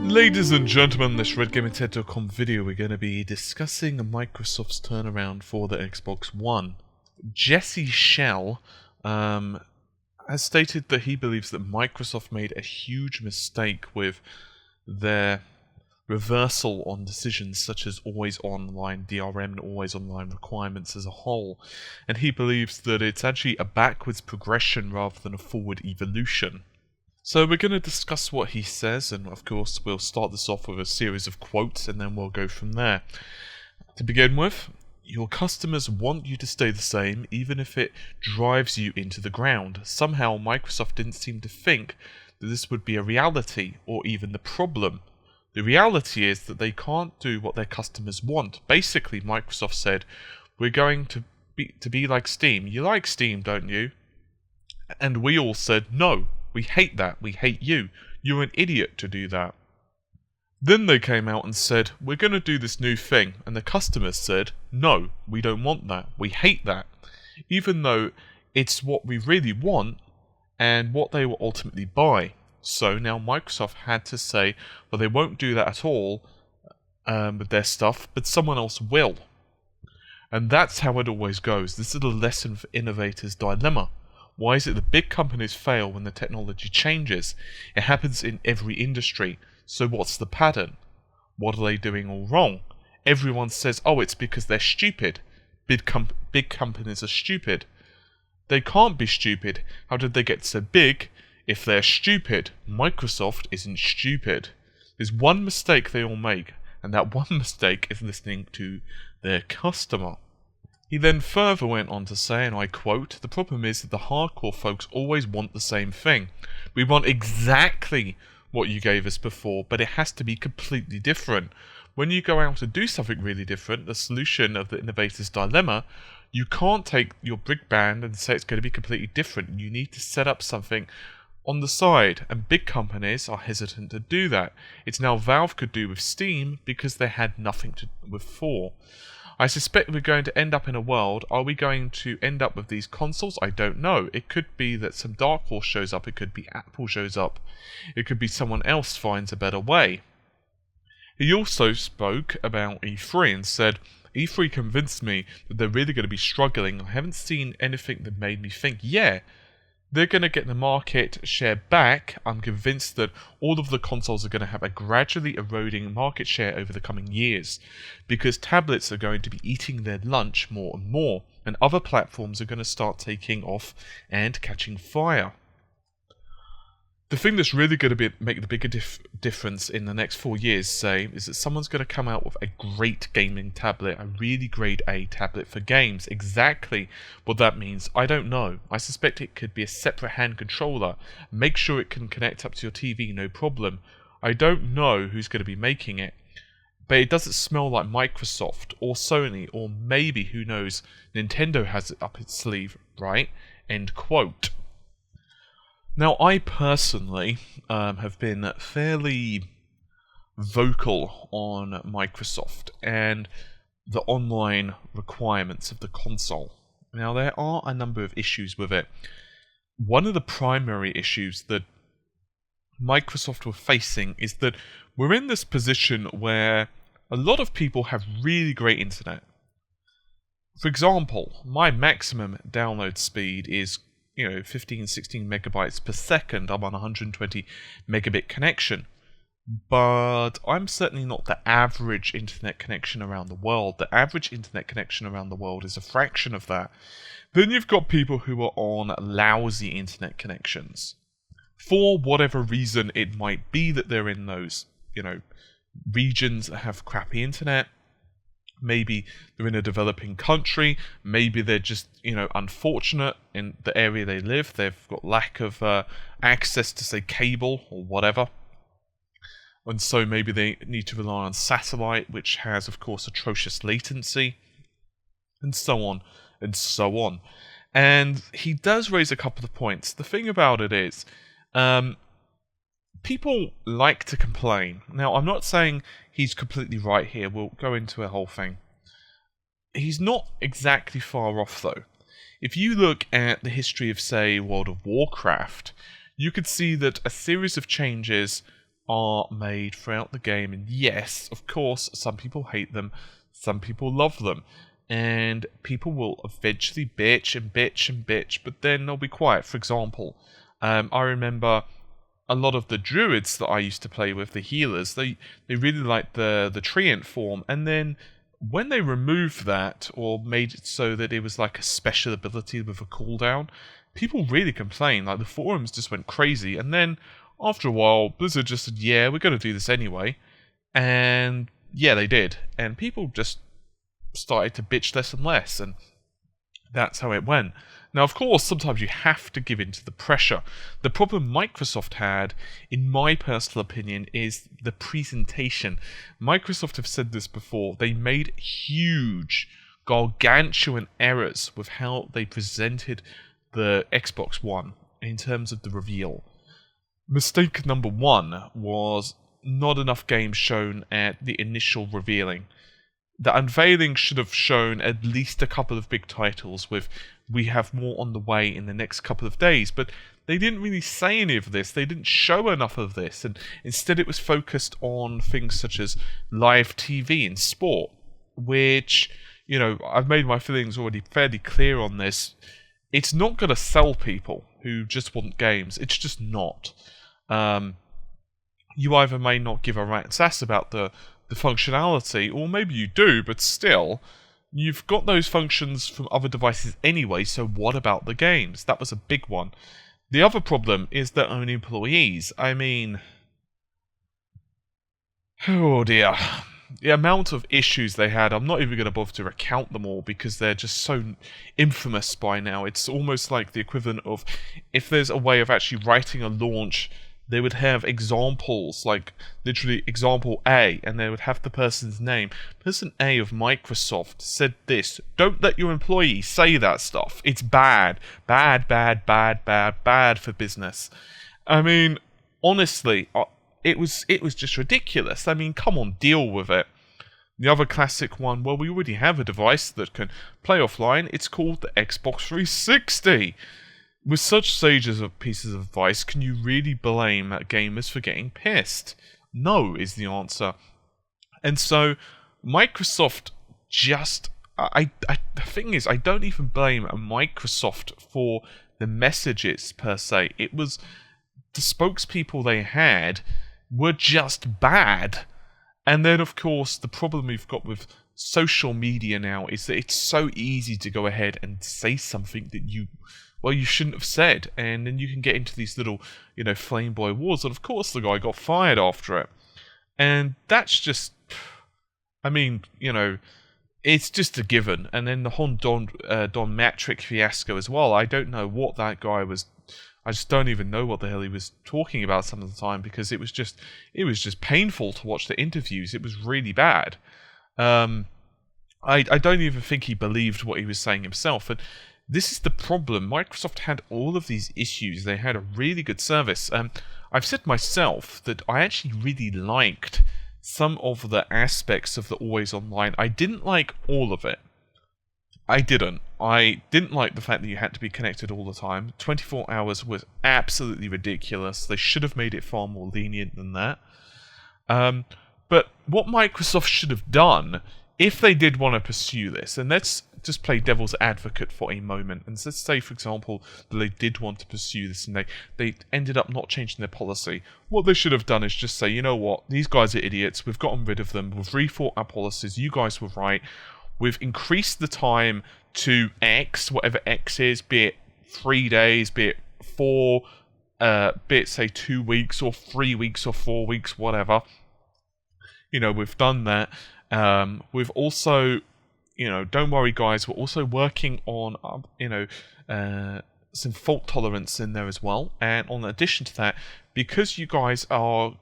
Ladies and gentlemen, this RedGamingTed.com video, we're going to be discussing Microsoft's turnaround for the Xbox One. Jesse Schell has stated that he believes that Microsoft made a huge mistake with their reversal on decisions such as always online DRM and always online requirements as a whole, and he believes that it's actually a backwards progression rather than a forward evolution. So we're going to discuss what he says, and of course we'll start this off with a series of quotes and then we'll go from there. To begin with, your customers want you to stay the same even if it drives you into the ground. Somehow Microsoft didn't seem to think that this would be a reality or even the problem. The reality is that they can't do what their customers want. Basically, Microsoft said, we're going to be like Steam. You like Steam, don't you? And we all said, no. We hate that. We hate you. You're an idiot to do that. Then they came out and said, we're going to do this new thing. And the customers said, no, we don't want that. We hate that. Even though it's what we really want and what they will ultimately buy. So now Microsoft had to say, well, they won't do that at all with their stuff, but someone else will. And that's how it always goes. This is a lesson for innovators' dilemma. Why is it that big companies fail when the technology changes? It happens in every industry. So what's the pattern? What are they doing all wrong? Everyone says, oh, it's because they're stupid. Big companies are stupid. They can't be stupid. How did they get so big if they're stupid? Microsoft isn't stupid. There's one mistake they all make, and that one mistake is listening to their customer. He then further went on to say, and I quote, the problem is that the hardcore folks always want the same thing. We want exactly what you gave us before, but it has to be completely different. When you go out and do something really different, the solution of the innovator's dilemma, you can't take your big band and say it's going to be completely different. You need to set up something on the side, and big companies are hesitant to do that. It's now Valve could do with Steam because they had nothing to with before. I suspect we're going to end up in a world, are we going to end up with these consoles? I don't know. It could be that some dark horse shows up, it could be Apple shows up, it could be someone else finds a better way. He also spoke about E3 and said, E3 convinced me that they're really going to be struggling. I haven't seen anything that made me think, yeah, they're going to get the market share back. I'm convinced that all of the consoles are going to have a gradually eroding market share over the coming years because tablets are going to be eating their lunch more and more, and other platforms are going to start taking off and catching fire. The thing that's really going to make the bigger difference in the next 4 years, say, is that someone's going to come out with a great gaming tablet, a really grade A tablet for games. Exactly what that means, I don't know. I suspect it could be a separate hand controller. Make sure it can connect up to your TV, no problem. I don't know who's going to be making it, but it doesn't smell like Microsoft or Sony, or maybe, who knows, Nintendo has it up its sleeve, right? End quote. Now, I personally have been fairly vocal on Microsoft and the online requirements of the console. Now, there are a number of issues with it. One of the primary issues that Microsoft were facing is that we're in this position where a lot of people have really great internet. For example, my maximum download speed is 15, 16 megabytes per second. I'm on a 120 megabit connection. But I'm certainly not the average internet connection around the world. The average internet connection around the world is a fraction of that. Then you've got people who are on lousy internet connections. For whatever reason it might be that they're in those, regions that have crappy internet. Maybe they're in a developing country, maybe they're just, unfortunate in the area they live, they've got lack of access to, say, cable or whatever. And so maybe they need to rely on satellite, which has, of course, atrocious latency, and so on, and so on. And he does raise a couple of points. The thing about it is, people like to complain. Now, I'm not saying he's completely right here. We'll go into a whole thing. He's not exactly far off, though. If you look at the history of, say, World of Warcraft, you could see that a series of changes are made throughout the game, and yes, of course, some people hate them, some people love them, and people will eventually bitch and bitch and bitch, but then they'll be quiet. For example, I remember a lot of the druids that I used to play with, the healers, they really liked the treant form, and then when they removed that, or made it so that it was like a special ability with a cooldown, people really complained. Like, the forums just went crazy, and then after a while, Blizzard just said, yeah, we're going to do this anyway. And yeah, they did. And people just started to bitch less and less, and that's how it went. Now, of course, sometimes you have to give in to the pressure. The problem Microsoft had, in my personal opinion, is the presentation. Microsoft have said this before. They made huge, gargantuan errors with how they presented the Xbox One in terms of the reveal. Mistake number one was not enough games shown at the initial revealing. The unveiling should have shown at least a couple of big titles with we have more on the way in the next couple of days, but they didn't really say any of this. They didn't show enough of this, and instead it was focused on things such as live TV and sport, which, you know, I've made my feelings already fairly clear on this. It's not going to sell people who just want games. It's just not. You either may not give a rat's ass about the functionality, or maybe you do, but still, you've got those functions from other devices anyway, so what about the games? That was a big one. The other problem is their own employees. I mean, oh dear. The amount of issues they had, I'm not even going to bother to recount them all because they're just so infamous by now. It's almost like the equivalent of, if there's a way of actually writing a launch, they would have examples, like literally example A, and they would have the person's name. Person A of Microsoft said this. Don't let your employees say that stuff. It's bad. Bad, bad, bad, bad, bad for business. I mean, honestly, it was just ridiculous. I mean, come on, deal with it. The other classic one, well, we already have a device that can play offline. It's called the Xbox 360. With such sages of pieces of advice, can you really blame gamers for getting pissed? No, is the answer. And so, Microsoft just... the thing is, I don't even blame Microsoft for the messages, per se. It was... the spokespeople they had were just bad. And then, of course, the problem we've got with social media now is that it's so easy to go ahead and say something that you shouldn't have said, and then you can get into these little, flame boy wars, and of course the guy got fired after it. And that's just, it's just a given. And then the whole Don Matrick fiasco as well, I don't know what that guy was, I just don't even know what the hell he was talking about some of the time, because it was just painful to watch the interviews. It was really bad. I don't even think he believed what he was saying himself, and this is the problem. Microsoft had all of these issues. They had a really good service. I've said myself that I actually really liked some of the aspects of the Always Online. I didn't like all of it. I didn't like the fact that you had to be connected all the time. 24 hours was absolutely ridiculous. They should have made it far more lenient than that. But what Microsoft should have done, if they did want to pursue this, and let's just play devil's advocate for a moment, and let's say, for example, that they did want to pursue this and they ended up not changing their policy. What they should have done is just say, you know what, these guys are idiots, we've gotten rid of them, we've rethought our policies, you guys were right, we've increased the time to X, whatever X is, be it 3 days, be it 4, be it, say, 2 weeks, or 3 weeks, or 4 weeks, whatever. We've done that. We've also... don't worry, guys. We're also working on, some fault tolerance in there as well. And in addition to that, because you guys are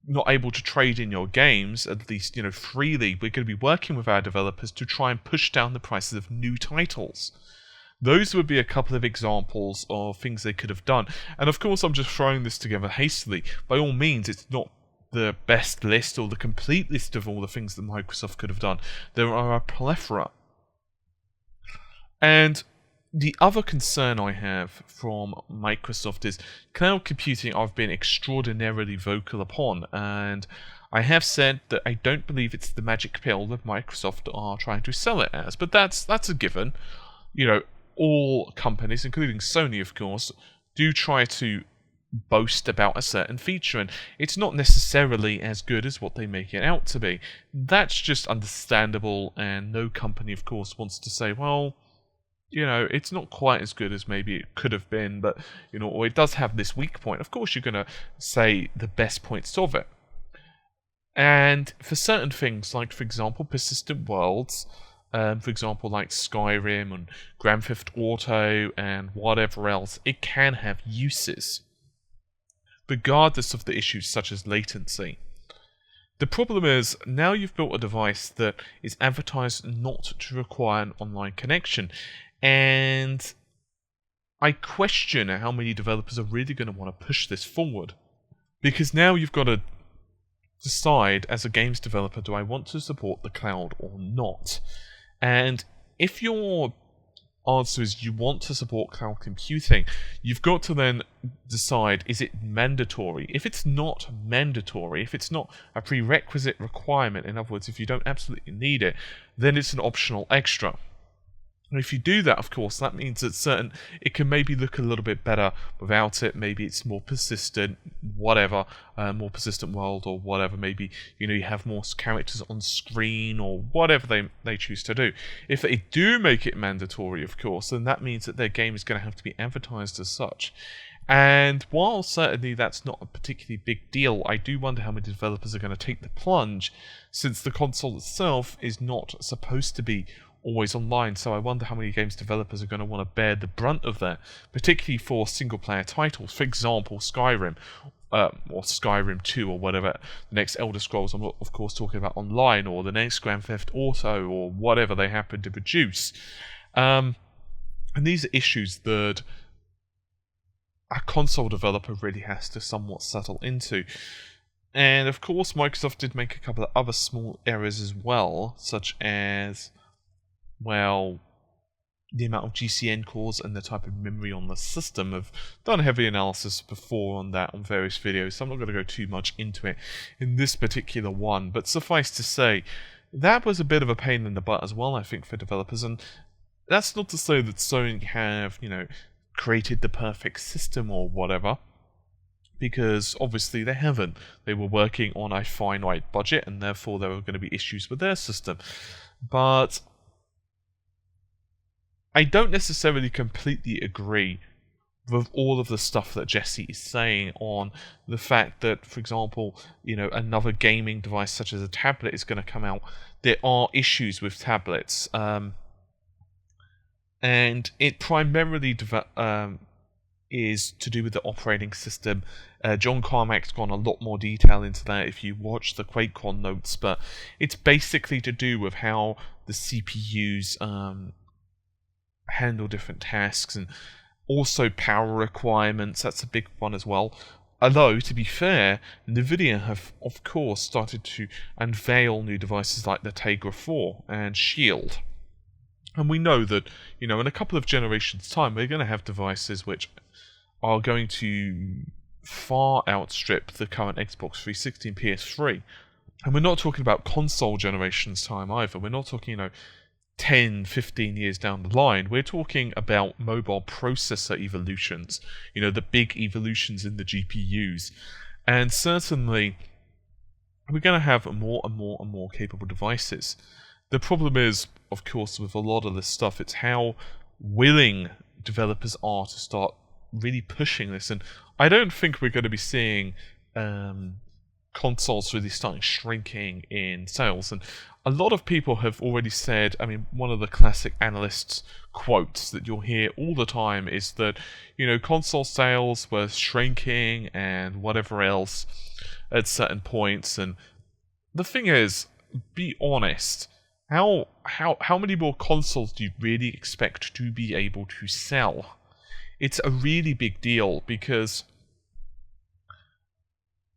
not able to trade in your games, at least, freely, we're going to be working with our developers to try and push down the prices of new titles. Those would be a couple of examples of things they could have done. And of course, I'm just throwing this together hastily. By all means, it's not the best list or the complete list of all the things that Microsoft could have done. There are a plethora. And The other concern I have from Microsoft is cloud computing I've been extraordinarily vocal upon, and I have said that I don't believe it's the magic pill that Microsoft are trying to sell it as, but that's a given. You know, all companies, including Sony of course, do try to boast about a certain feature, and it's not necessarily as good as what they make it out to be. That's just understandable, and no company of course wants to say, well, you know, it's not quite as good as maybe it could have been, but, you know, or it does have this weak point. Of course, you're going to say the best points of it. And for certain things, like, for example, persistent worlds, for example, like Skyrim and Grand Theft Auto and whatever else, it can have uses, regardless of the issues such as latency. The problem is, now you've built a device that is advertised not to require an online connection, and I question how many developers are really going to want to push this forward. Because now you've got to decide, as a games developer, do I want to support the cloud or not? And if your answer is you want to support cloud computing, you've got to then decide, is it mandatory? If it's not mandatory, if it's not a prerequisite requirement, in other words, if you don't absolutely need it, then it's an optional extra. And if you do that, of course, that means that it can maybe look a little bit better without it. Maybe it's more persistent, whatever, more persistent world or whatever. Maybe, you know, you have more characters on screen or whatever they choose to do. If they do make it mandatory, of course, then that means that their game is going to have to be advertised as such. And while certainly that's not a particularly big deal, I do wonder how many developers are going to take the plunge, since the console itself is not supposed to be always online. So I wonder how many games developers are going to want to bear the brunt of that, particularly for single-player titles. For example, Skyrim, or Skyrim 2 or whatever, the next Elder Scrolls, I'm of course talking about online, or the next Grand Theft Auto, or whatever they happen to produce. And these are issues that a console developer really has to somewhat settle into. And of course, Microsoft did make a couple of other small errors as well, such as, well, the amount of GCN cores and the type of memory on the system. I've done heavy analysis before on that on various videos, so I'm not going to go too much into it in this particular one, but suffice to say, that was a bit of a pain in the butt as well, I think, for developers. And that's not to say that Sony have, you know, created the perfect system or whatever, because obviously they haven't. They were working on a finite budget, and therefore there were going to be issues with their system. But I don't necessarily completely agree with all of the stuff that Jesse is saying on the fact that, for example, you know, another gaming device such as a tablet is going to come out. There are issues with tablets, and it primarily is to do with the operating system. John Carmack's gone a lot more detail into that if you watch the QuakeCon notes, but it's basically to do with how the CPUs handle different tasks, and also power requirements. That's a big one as well. Although, to be fair, Nvidia have, of course, started to unveil new devices like the Tegra 4 and Shield. And we know that, you know, in a couple of generations' time, we're going to have devices which are going to far outstrip the current Xbox 360 and PS3. And we're not talking about console generations' time either. We're not talking, you know, 10, 15 years down the line. We're talking about mobile processor evolutions, you know, the big evolutions in the GPUs. And certainly, we're going to have more and more and more capable devices. The problem is, of course, with a lot of this stuff, it's how willing developers are to start really pushing this. And I don't think we're going to be seeing consoles really starting shrinking in sales. And a lot of people have already said, I mean, one of the classic analysts' quotes that you'll hear all the time is that, you know, console sales were shrinking and whatever else at certain points. And the thing is, be honest, how many more consoles do you really expect to be able to sell? It's a really big deal, because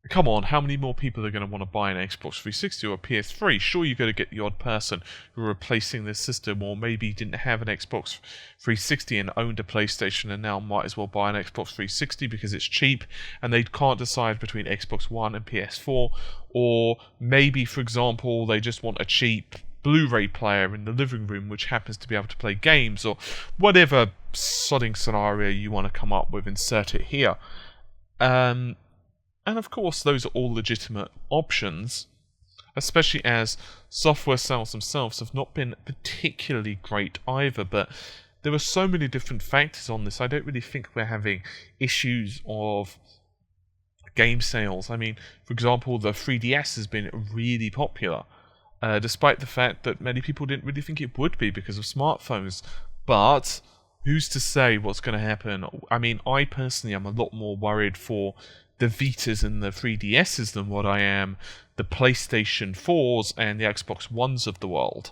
come on, how many more people are going to want to buy an Xbox 360 or a PS3? Sure, you're going to get the odd person who are replacing this system, or maybe didn't have an Xbox 360 and owned a PlayStation and now might as well buy an Xbox 360 because it's cheap and they can't decide between Xbox One and PS4. Or maybe, for example, they just want a cheap Blu-ray player in the living room which happens to be able to play games, or whatever sodding scenario you want to come up with, insert it here. And of course, those are all legitimate options, especially as software sales themselves have not been particularly great either. But there are so many different factors on this. I don't really think we're having issues of game sales. I mean, for example, the 3DS has been really popular, despite the fact that many people didn't really think it would be because of smartphones. But who's to say what's going to happen? I mean, I personally am a lot more worried for the Vitas and the 3DSs than what I am the PlayStation 4s and the Xbox Ones of the world.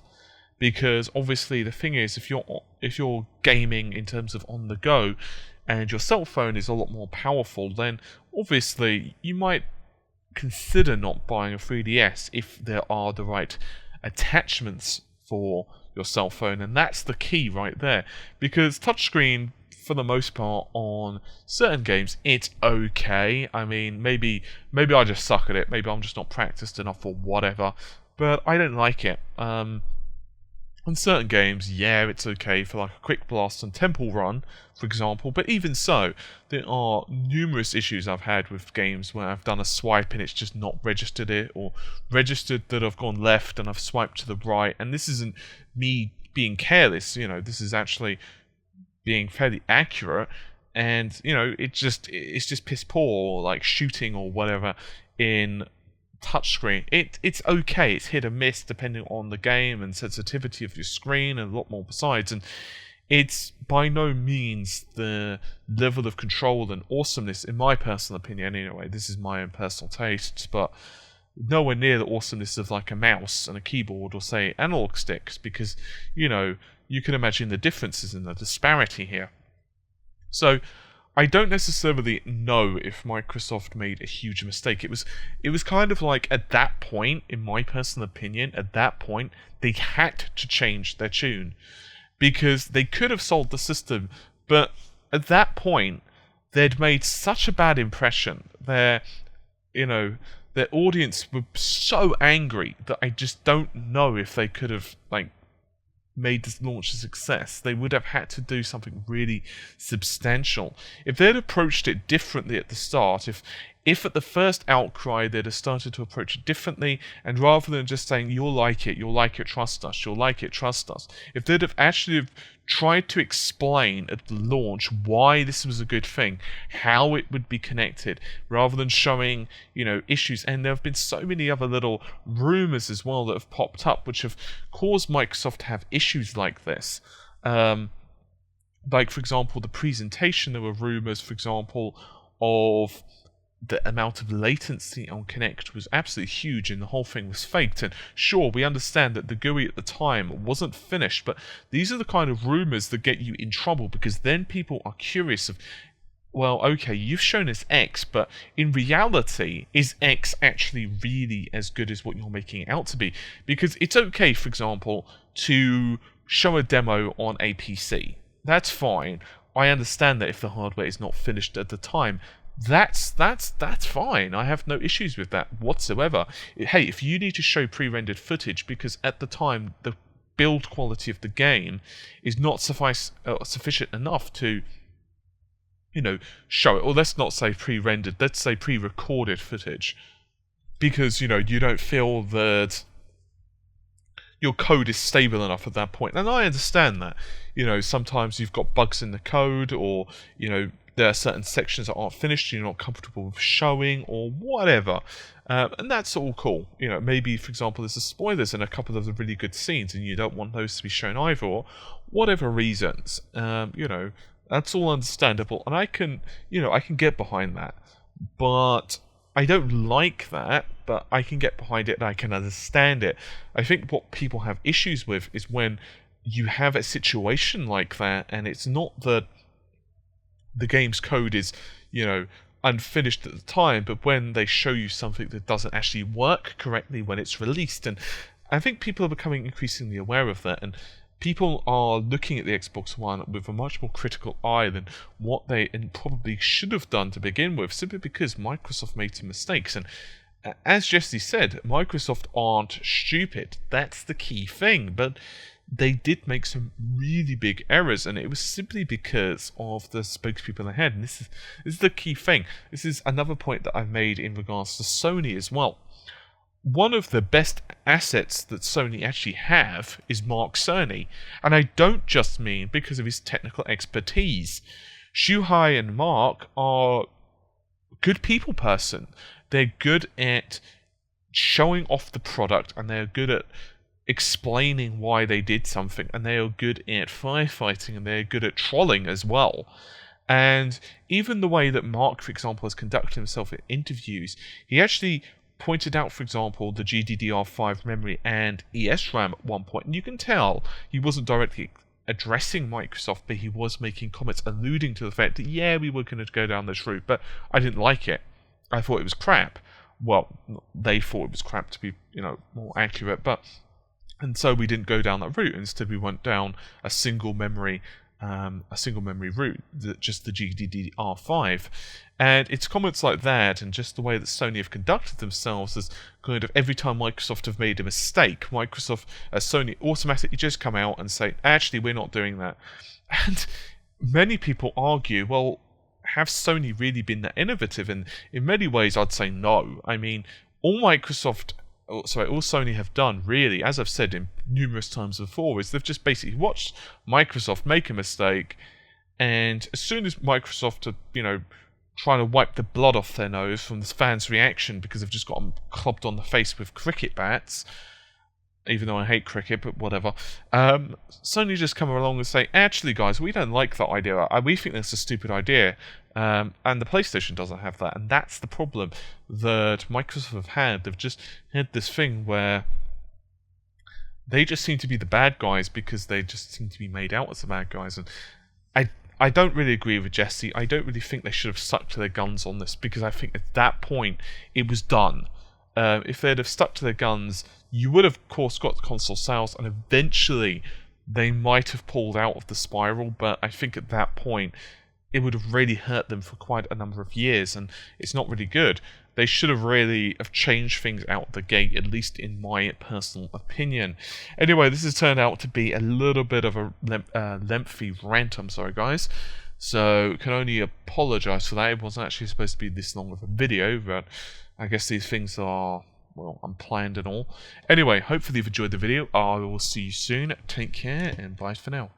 Because obviously the thing is, if you're gaming in terms of on the go and your cell phone is a lot more powerful, then obviously you might consider not buying a 3DS if there are the right attachments for your cell phone, and that's the key right there. Because touchscreen, for the most part, on certain games, it's okay. I mean, maybe I just suck at it. Maybe I'm just not practiced enough or whatever. But I don't like it. On certain games, yeah, it's okay for like a quick blast and Temple Run, for example. But even so, there are numerous issues I've had with games where I've done a swipe and it's just not registered it, or registered that I've gone left and I've swiped to the right. And this isn't me being careless, this is actually being fairly accurate, and it's just piss poor, or like shooting or whatever in touchscreen. It's okay, it's hit or miss depending on the game and sensitivity of your screen and a lot more besides, and it's by no means the level of control and awesomeness, in my personal opinion anyway. This is my own personal tastes, but nowhere near the awesomeness of like a mouse and a keyboard, or say analog sticks, because you can imagine the differences and the disparity here. So I don't necessarily know if Microsoft made a huge mistake. It was kind of like, at that point, in my personal opinion, at that point, they had to change their tune. Because they could have sold the system, but at that point, they'd made such a bad impression. Their audience were so angry that I just don't know if they could have, made this launch a success. They would have had to do something really substantial. If they'd approached it differently at the start, if at the first outcry they'd have started to approach it differently, and rather than just saying, you'll like it, trust us, you'll like it, trust us, if they'd have actually tried to explain at the launch why this was a good thing, how it would be connected, rather than showing, issues. And there have been so many other little rumors as well that have popped up, which have caused Microsoft to have issues like this. Like, for example, the presentation, there were rumors, for example, of the amount of latency on Kinect was absolutely huge and the whole thing was faked. And sure, we understand that the GUI at the time wasn't finished, but these are the kind of rumors that get you in trouble, because then people are curious of, well, okay, you've shown us X, but in reality, is X actually really as good as what you're making it out to be? Because it's okay, for example, to show a demo on a PC. That's fine. I understand that if the hardware is not finished at the time, that's fine. I have no issues with that whatsoever. Hey, if you need to show pre-rendered footage because at the time the build quality of the game is not sufficient enough to, show it, or let's not say pre-rendered, let's say pre-recorded footage, because you don't feel that your code is stable enough at that point. And I understand that. Sometimes you've got bugs in the code, or there are certain sections that aren't finished and you're not comfortable with showing, or whatever. And that's all cool. Maybe, for example, there's spoilers in a couple of the really good scenes and you don't want those to be shown either, or whatever reasons. That's all understandable. And I can get behind that. But I don't like that, but I can get behind it and I can understand it. I think what people have issues with is when you have a situation like that and it's not that the game's code is, unfinished at the time, but when they show you something that doesn't actually work correctly when it's released, and I think people are becoming increasingly aware of that, and people are looking at the Xbox One with a much more critical eye than what they probably should have done to begin with, simply because Microsoft made some mistakes. And as Jesse said, Microsoft aren't stupid. That's the key thing. But they did make some really big errors, and it was simply because of the spokespeople they had. And this is the key thing. This is another point that I've made in regards to Sony as well. One of the best assets that Sony actually have is Mark Cerny, and I don't just mean because of his technical expertise. Shuhei and Mark are good people person. They're good at showing off the product, and they're good at explaining why they did something, and they are good at firefighting, and they're good at trolling as well. And even the way that Mark, for example, has conducted himself in interviews, he actually pointed out, for example, the GDDR5 memory and ESRAM at one point, and you can tell he wasn't directly addressing Microsoft, but he was making comments alluding to the fact that, yeah, we were going to go down this route, but I didn't like it. I thought it was crap. Well, they thought it was crap, to be, more accurate, and so we didn't go down that route. Instead, we went down a single memory route, just the GDDR5. And it's comments like that, and just the way that Sony have conducted themselves, as kind of every time Microsoft have made a mistake, Sony automatically just come out and say, actually, we're not doing that. And many people argue, well, have Sony really been that innovative? And in many ways, I'd say no. I mean, all Sony have done, really, as I've said in numerous times before, is they've just basically watched Microsoft make a mistake, and as soon as Microsoft are, trying to wipe the blood off their nose from the fans' reaction because they've just got them clubbed on the face with cricket bats, even though I hate cricket, but whatever, Sony just come along and say, actually, guys, we don't like that idea. We think that's a stupid idea. And the PlayStation doesn't have that. And that's the problem that Microsoft have had. They've just had this thing where they just seem to be the bad guys because they just seem to be made out as the bad guys. And I don't really agree with Jesse. I don't really think they should have stuck to their guns on this, because I think at that point it was done. If they'd have stuck to their guns, you would have, of course, got the console sales, and eventually they might have pulled out of the spiral, but I think at that point it would have really hurt them for quite a number of years, and it's not really good. They should have really changed things out the gate, at least in my personal opinion. Anyway, this has turned out to be a little bit of a lengthy rant, I'm sorry guys. So, can only apologise for that. It wasn't actually supposed to be this long of a video, but I guess these things are, well, unplanned and all. Anyway, hopefully you've enjoyed the video. I will see you soon. Take care, and bye for now.